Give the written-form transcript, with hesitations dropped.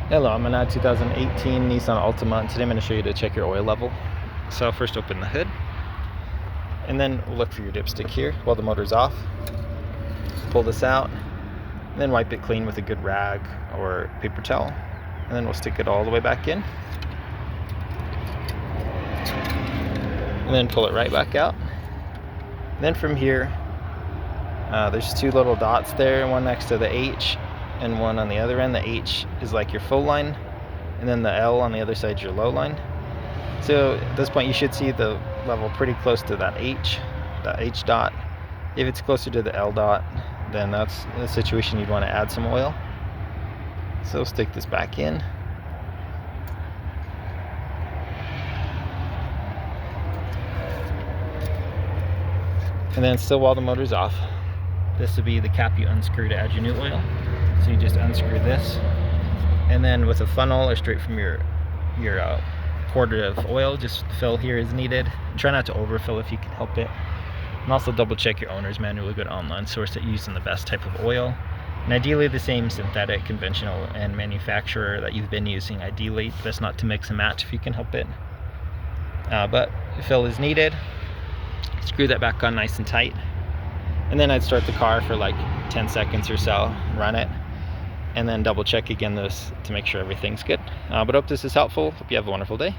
Hello, I'm an 2018 Nissan Altima, and today I'm going to show you to check your oil level. So first open the hood, and then we'll look for your dipstick here while the motor's off. Pull this out, and then wipe it clean with a good rag or paper towel, and then we'll stick it all the way back in. And then pull it right back out. And then from here, there's two little dots there, one next to the H and one on the other end. The H is like your full line, and then the L on the other side is your low line. So at this point you should see the level pretty close to that H dot. If it's closer to the L dot, then that's the situation you'd want to add some oil. So stick this back in. And then still while the motor's off, this would be the cap you unscrew to add your new oil. So you just unscrew this, and then with a funnel or straight from your quart of oil, just fill here as needed. Try not to overfill if you can help it. And also double check your owner's manual, a good online source that using the best type of oil. And ideally the same synthetic, conventional, and manufacturer that you've been using. Ideally, best not to mix and match if you can help it. But fill as needed. Screw that back on nice and tight. And then I'd start the car for like 10 seconds or so, run it, and then double check again this to make sure everything's good. But hope this is helpful. Hope you have a wonderful day.